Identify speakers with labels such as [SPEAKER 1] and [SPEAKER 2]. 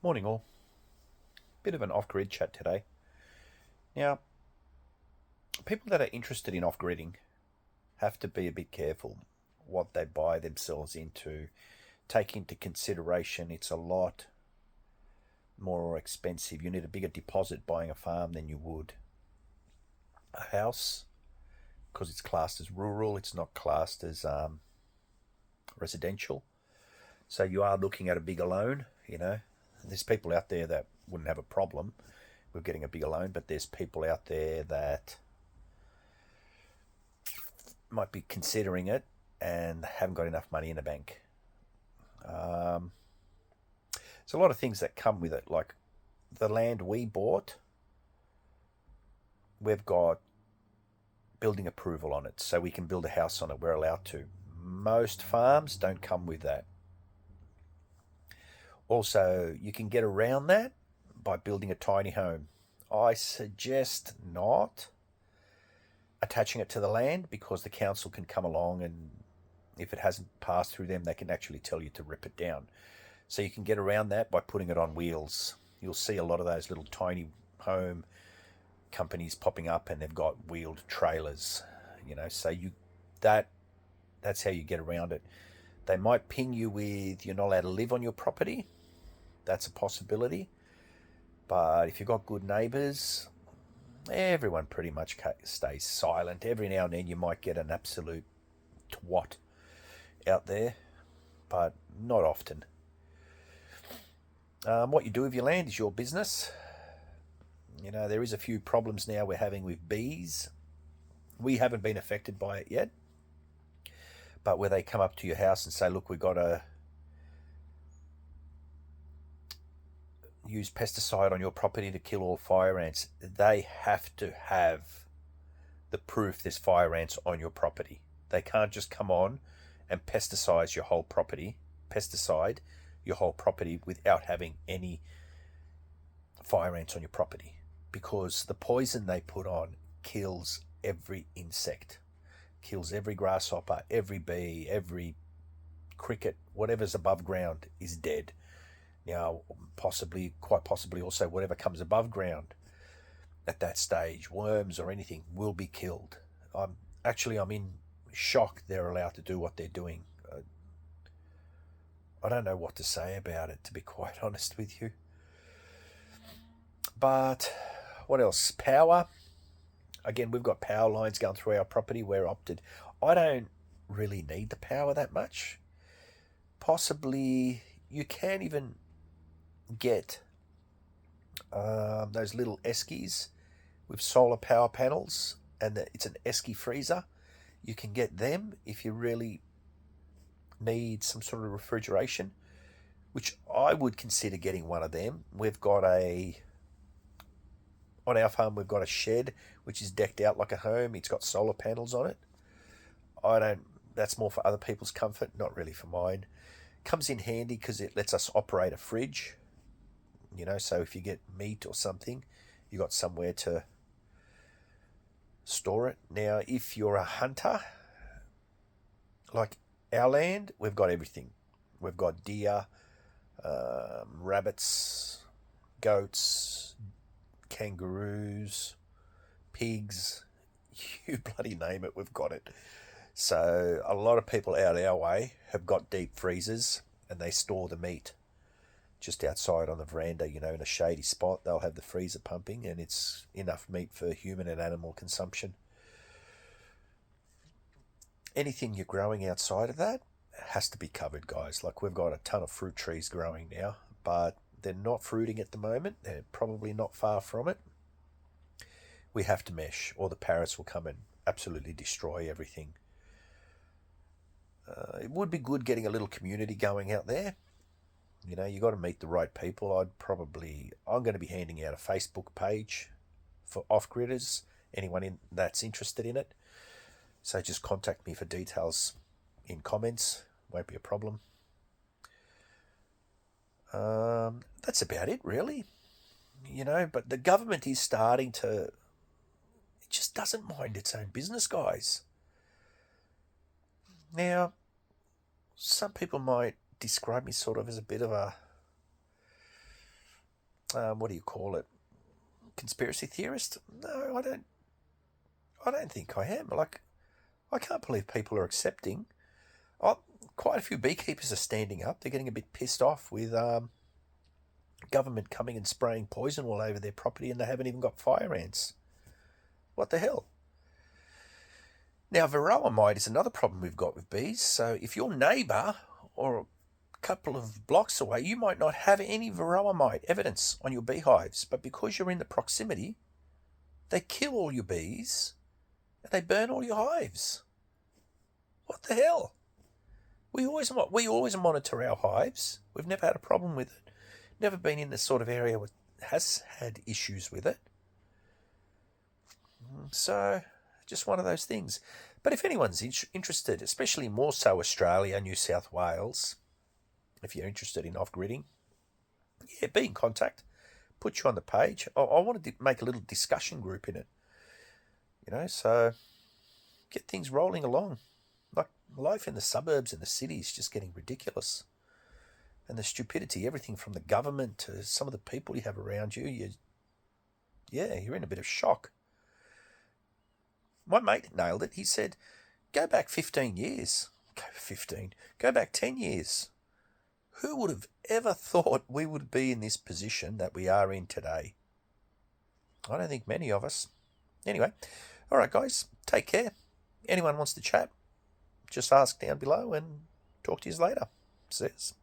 [SPEAKER 1] Morning all. Bit of an off-grid chat today. Now, people that are interested in off-gridding have to be a bit careful what they buy themselves into. Take into consideration it's a lot more expensive. You need a bigger deposit buying a farm than you would a house because it's classed as rural. It's not classed as residential. So you are looking at a bigger loan. There's people out there that wouldn't have a problem with getting a bigger loan, but there's people out there that might be considering it and haven't got enough money in the bank. Um, there's a lot of things that come with it, like the land we bought, we've got building approval on it, so we can build a house on it. We're allowed to. Most farms don't come with that. Also, you can get around that by building a tiny home. I suggest not attaching it to the land because the council can come along and if it hasn't passed through them, they can actually tell you to rip it down. So you can get around that by putting it on wheels. You'll see a lot of those little tiny home companies popping up and they've got wheeled trailers, so that's how you get around it. They might ping you with you're not allowed to live on your property. That's a possibility. But if you've got good neighbours, everyone pretty much stays silent. Every now and then you might get an absolute twat out there, but not often. What you do with your land is your business. There is a few problems now we're having with bees. We haven't been affected by it yet, but where they come up to your house and say, look, we've got to use pesticide on your property to kill all fire ants, they have to have the proof there's fire ants on your property. They can't just come on and pesticide your whole property without having any fire ants on your property, because the poison they put on kills every insect, kills every grasshopper, every bee, every cricket, whatever's above ground is dead. Now, quite possibly also whatever comes above ground at that stage, worms or anything, will be killed. I'm in shock they're allowed to do what they're doing. I don't know what to say about it, to be quite honest with you. But what else? Power. Again, we've got power lines going through our property. We're opted. I don't really need the power that much. Possibly you can even get those little eskies with solar power panels, and it's an esky freezer. You can get them if you really need some sort of refrigeration, which I would consider getting one of them. On our farm, we've got a shed which is decked out like a home. It's got solar panels on it. That's more for other people's comfort, not really for mine. Comes in handy because it lets us operate a fridge. So if you get meat or something, you got somewhere to store it. Now, if you're a hunter, like our land, we've got everything. We've got deer, rabbits, goats, kangaroos, pigs, you bloody name it, we've got it. So a lot of people out our way have got deep freezers and they store the meat just outside on the veranda, in a shady spot. They'll have the freezer pumping and it's enough meat for human and animal consumption. Anything you're growing outside of that has to be covered, guys. Like, we've got a ton of fruit trees growing now, but they're not fruiting at the moment. They're probably not far from it. We have to mesh or the parrots will come and absolutely destroy everything. It would be good getting a little community going out there. You got to meet the right people. I'm going to be handing out a Facebook page for off-gridders, anyone that's interested in it. So just contact me for details in comments. Won't be a problem. That's about it, really. But the government is starting to... It just doesn't mind its own business, guys. Now, some people might describe me sort of as a bit of a what do you call it? Conspiracy theorist? No, I don't think I am. Like, I can't believe people are accepting. Oh, quite a few beekeepers are standing up. They're getting a bit pissed off with government coming and spraying poison all over their property, and they haven't even got fire ants. What the hell? Now, varroa mite is another problem we've got with bees. So if your neighbour or a couple of blocks away, you might not have any varroa mite evidence on your beehives, but because you're in the proximity, they kill all your bees and they burn all your hives. What the hell? We always monitor our hives. We've never had a problem with it. Never been in the sort of area that has had issues with it. So, just one of those things. But if anyone's interested, especially more so Australia, New South Wales, if you're interested in off-gridding, yeah, be in contact. Put you on the page. I wanted to make a little discussion group in it. So get things rolling along. Like, life in the suburbs and the city is just getting ridiculous. And the stupidity, everything from the government to some of the people you have around you, you're in a bit of shock. My mate nailed it. He said, go back 15 years. Go back 10 years. Who would have ever thought we would be in this position that we are in today? I don't think many of us. Anyway, all right, guys, take care. Anyone wants to chat, just ask down below and talk to you later. Says.